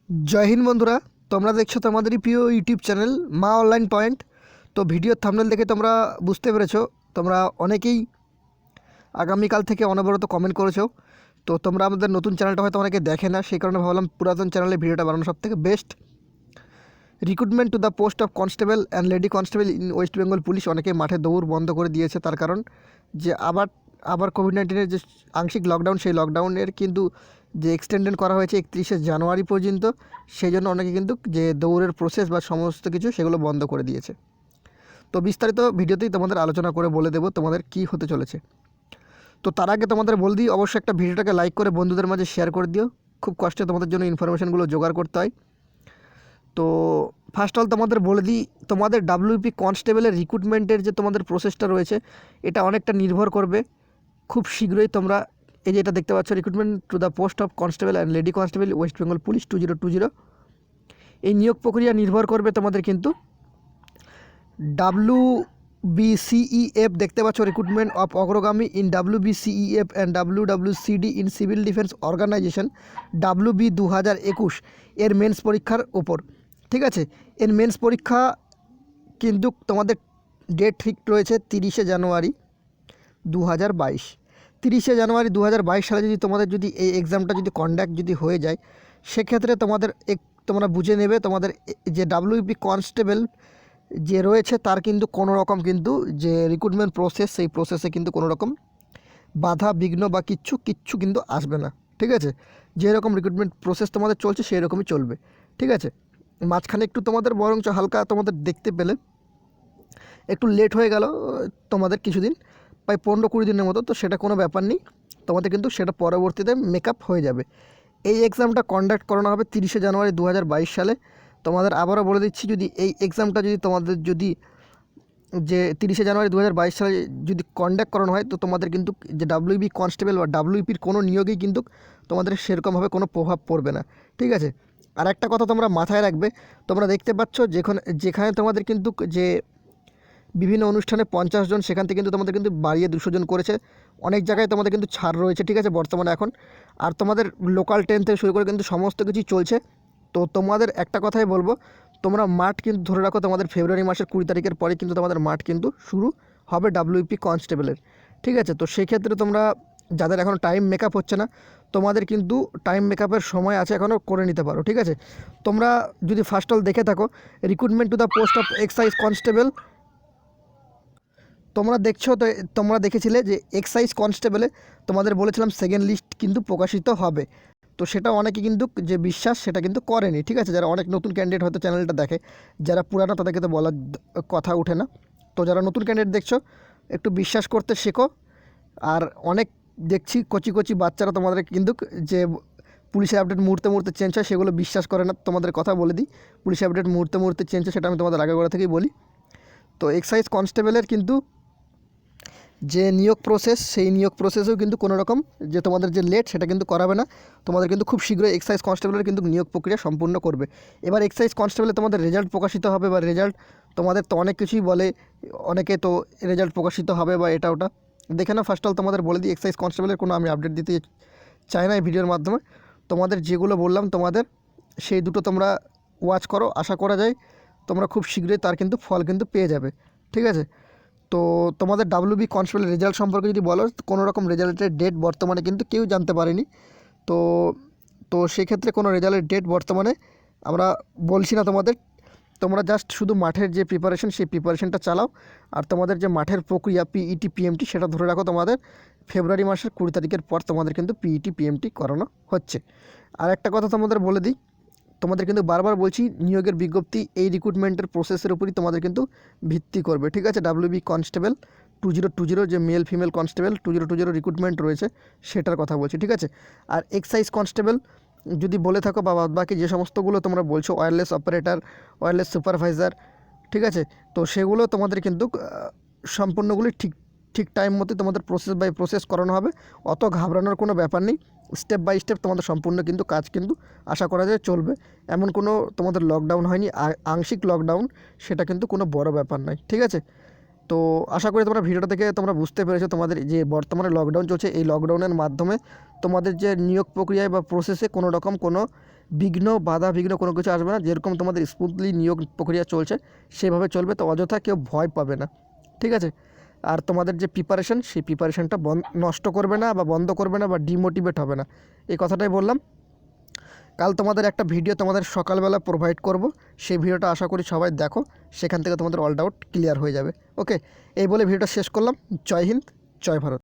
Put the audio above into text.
जय हिंद बंधुरा তোমরা দেখছো তোমাদেরই প্রিয় ইউটিউব চ্যানেল মা অনলাইন পয়েন্ট। তো ভিডিওর থাম্বনেল দেখে তোমরা বুঝতে পেরেছো, তোমরা অনেকেই আগামীকাল থেকে অনবরত কমেন্ট করেছো। তো তোমরা আমাদের নতুন চ্যানেলটা হয়তো অনেকে দেখে না, সেই কারণে ভাবলাম পুরাতন চ্যানেলে ভিডিওটা বানানো সবথেকে best. Recruitment to the post of constable and lady constable in West Bengal police, অনেকে মাঠে দৌড় বন্ধ করে দিয়েছে, তার কারণ যে আবার আবার কোভিড-19 যে আংশিক লকডাউন, সেই লকডাউনের কিন্তু যে এক্সটেন্ডেড করা হয়েছে 31শে জানুয়ারি পর্যন্ত, সেই জন্য অনেকে কিন্তু যে দৌড়ের প্রসেস বা সমস্ত কিছু সেগুলো বন্ধ করে দিয়েছে। তো বিস্তারিত ভিডিওতেই তোমাদের আলোচনা করে বলে দেবো তোমাদের কি হতে চলেছে। তো তার আগে তোমাদের বলে দিই, অবশ্যই একটা ভিডিওটাকে লাইক করে বন্ধুদের মাঝে শেয়ার করে দিও। খুব কষ্টে তোমাদের জন্য ইনফরমেশানগুলো জোগাড় করতে হয়। তো ফার্স্ট অল তোমাদের বলে দিই, তোমাদের ডাব্লিউপি কনস্টেবলের রিক্রুটমেন্টের যে তোমাদের প্রসেসটা রয়েছে, এটা অনেকটা নির্ভর করবে। খুব শীঘ্রই তোমরা এই যে এটা দেখতে পাচ্ছ, recruitment to the post of constable and lady constable West Bengal police 2020। এই নিয়োগ প্রক্রিয়া নির্ভর করবে তোমাদের কিন্তু WBCEF দেখতে পাচ্ছ, রিক্রুটমেন্ট অফ অগ্রগামী in WBCEF and WWCD in civil defence organisation WB 2021 এর মেন্স পরীক্ষার ওপর। ঠিক আছে, এর মেন্স পরীক্ষা কিন্তু তোমাদের ডেট ঠিক রয়েছে 30শে জানুয়ারি 2022। 30শে জানুয়ারি 2022 সালে যদি তোমাদের যদি এই এক্সামটা যদি কন্ডাক্ট যদি হয়ে যায়, সেক্ষেত্রে তোমাদের তোমরা বুঝে নেবে তোমাদের যে ডাব্লিউপি কনস্টেবল যে রয়েছে তার কিন্তু কোনো রকম কিন্তু যে রিক্রুটমেন্ট প্রসেস, সেই প্রসেসে কিন্তু কোনো রকম বাধা বিঘ্ন বা কিচ্ছু কিন্তু আসবে না। ঠিক আছে, যেরকম রিক্রুটমেন্ট প্রসেস তোমাদের চলছে সেই রকমই চলবে। ঠিক আছে, মাঝখানে একটু তোমাদের বরঞ্চ হালকা তোমাদের দেখতে পেলে একটু লেট হয়ে গেল তোমাদের কিছুদিন, প্রায় 15-20 দিনের মতো, তো সেটা কোনো ব্যাপার নেই, তোমাদের কিন্তু সেটা পরবর্তীতে মেকআপ হয়ে যাবে। এই এক্সামটা কন্ডাক্ট করানো হবে 30শে জানুয়ারি 2022 সালে। তোমাদের আবারও বলে দিচ্ছি, যদি এই এক্সামটা যদি তোমাদের যদি যে 30শে জানুয়ারি 2022 সালে যদি কন্ডাক্ট করানো হয়, তো তোমাদের কিন্তু যে ডাব্লিউবি কনস্টেবল বা ডাব্লিউপির কোনো নিয়োগেই কিন্তু তোমাদের সেরকমভাবে কোনো প্রভাব পড়বে না। ঠিক আছে, আর একটা কথা তোমরা মাথায় রাখবে, তোমরা দেখতে পাচ্ছ যেখানে তোমাদের কিন্তু যে বিভিন্ন অনুষ্ঠানে 50 জন, সেখান থেকে কিন্তু তোমাদের কিন্তু বাড়িয়ে 200 জন করেছে। অনেক জায়গায় তোমাদের কিন্তু ছাড় রয়েছে। ঠিক আছে, বর্তমানে এখন আর তোমাদের লোকাল ট্রেন থেকে শুরু করে কিন্তু সমস্ত কিছুই চলছে। তো তোমাদের একটা কথাই বলবো, তোমরা মাঠ কিন্তু ধরে রাখো, তোমাদের ফেব্রুয়ারি মাসের 20 তারিখের পরে কিন্তু তোমাদের মাঠ কিন্তু শুরু হবে ডাব্লিউপি কনস্টেবলের। ঠিক আছে, তো সেই ক্ষেত্রে তোমরা যাদের এখনও টাইম মেকআপ হচ্ছে না, তোমাদের কিন্তু টাইম মেকআপের সময় আছে, এখনও করে নিতে পারো। ঠিক আছে, তোমরা যদি ফার্স্ট অল দেখে থাকো, recruitment to the post of excise constable, তোমরা দেখছো তো, তোমরা দেখেছিলে যে এক্সাইজ কনস্টেবলে তোমাদের বলেছিলাম সেকেন্ড লিস্ট কিন্তু প্রকাশিত হবে। তো সেটা অনেকে কিন্তু যে বিশ্বাস সেটা কিন্তু করেনি। ঠিক আছে, যারা অনেক নতুন ক্যান্ডিডেট হয়তো চ্যানেলটা দেখে, যারা পুরানো তাদেরকে তো বলার কথা ওঠে না। তো যারা নতুন ক্যান্ডিডেট দেখছো, একটু বিশ্বাস করতে শেখো। আর অনেক দেখছি কচি কচি বাচ্চারা তোমাদের কিন্তু যে পুলিশের আপডেট মুহূর্তে মুহূর্তে চেঞ্জ হয়, সেগুলো বিশ্বাস করে না। তোমাদের কথা বলে দিই, পুলিশের আপডেট মুহূর্তে মুহূর্তে চেঞ্জ হয়, সেটা আমি তোমাদের আগে করে থেকেই বলি। তো এক্সাইজ কনস্টেবলের কিন্তু যে নিয়োগ প্রসেস, সেই নিয়োগ প্রসেসেও কিন্তু কোনো রকম যে তোমাদের যে লেট সেটা কিন্তু করাবে না। তোমাদের কিন্তু খুব শীঘ্রই এক্সাইজ কনস্টেবলের কিন্তু নিয়োগ প্রক্রিয়া সম্পূর্ণ করবে। এবার এক্সাইজ কনস্টেবলে তোমাদের রেজাল্ট প্রকাশিত হবে, বা রেজাল্ট তোমাদের তো অনেক কিছুই বলে, অনেকে তো রেজাল্ট প্রকাশিত হবে বা এটা ওটা দেখে না। ফার্স্ট অল তোমাদের বলে দিই, এক্সাইজ কনস্টেবলের কোনো আমি আপডেট দিতে চাই না এই ভিডিওর মাধ্যমে। তোমাদের যেগুলো বললাম তোমাদের সেই দুটো তোমরা ওয়াচ করো, আশা করা যায় তোমরা খুব শীঘ্রই তার কিন্তু ফল কিন্তু পেয়ে যাবে। ঠিক আছে, তো তোমাদের ডাব্লিউবি কনস্টেবলের রেজাল্ট সম্পর্কে যদি বলো, কোনো রকম রেজাল্টের ডেট বর্তমানে কিন্তু কেউ জানতে পারেনি। তো তো সেক্ষেত্রে কোনো রেজাল্টের ডেট বর্তমানে আমরা বলছি না তোমাদের। তোমরা জাস্ট শুধু মাঠের যে প্রিপারেশন, সেই প্রিপারেশনটা চালাও। আর তোমাদের যে মাঠের প্রক্রিয়া পিইটি পিএমটি, সেটা ধরে রাখো, তোমাদের ফেব্রুয়ারি মাসের 20 তারিখের পর তোমাদের কিন্তু পিইটি পিএমটি করানো হচ্ছে। আর একটা কথা তোমাদের বলে দিই, তোমাদের কিন্তু বারবার বলছি, নিয়োগের বিজ্ঞপ্তি এই রিক্রুটমেন্টের প্রসেসের উপরই তোমাদের কিন্তু ভিত্তি করবে। ঠিক আছে, ডাব্লিউবি কনস্টেবল 2020 যে মেল ফিমেল কনস্টেবল 2020 রিক্রুটমেন্ট রয়েছে, সেটার কথা বলছি। ঠিক আছে, আর এক্সাইজ কনস্টেবল যদি বলে থাকো বা বাকি যে সমস্তগুলো তোমরা বলছো, ওয়্যারলেস অপারেটর, ওয়্যারলেস সুপারভাইজার, ঠিক আছে, তো সেগুলো তোমাদের কিন্তু সম্পূর্ণগুলি ঠিক ঠিক টাইম মতো তোমাদের প্রসেস বাই প্রসেস করানো হবে। অত ঘাবড়ানোর কোনো ব্যাপার নেই, স্টেপ বাই স্টেপ তোমাদের সম্পূর্ণ কিন্তু কাজ কিন্তু আশা করা যায় চলবে। এমন কোনো তোমাদের লকডাউন হয়নি, আংশিক লকডাউন, সেটা কিন্তু কোনো বড় ব্যাপার নয়। ঠিক আছে, তো আশা করি তোমরা ভিডিওটা দেখে তোমরা বুঝতে পেরেছো, তোমাদের যে বর্তমানে লকডাউন চলছে, এই লকডাউনের মাধ্যমে তোমাদের যে নিয়োগ প্রক্রিয়ায় বা প্রসেসে কোনো রকম কোনো বিঘ্ন বাধা বিঘ্ন কোনো কিছু আসবে না, যেরকম তোমাদের স্মুথলি নিয়োগ প্রক্রিয়া চলছে সেভাবে চলবে। তো অযথা কেউ ভয় পাবে না, ঠিক আছে। আর তোমাদের যে প্রিপারেশন, সেই প্রিপারেশনটা নষ্ট করবে না বা বন্ধ করবে না বা ডিমোটিভেট হবে না, এই কথাটাই বললাম। কাল তোমাদের একটা ভিডিও তোমাদের সকালবেলা প্রোভাইড করব, সেই ভিডিওটা আশা করি সবাই দেখো, সেখান থেকে তোমাদের অল ডাউট ক্লিয়ার হয়ে যাবে। ওকে, এই বলে ভিডিওটা শেষ করলাম। জয় হিন্দ, জয় ভারত।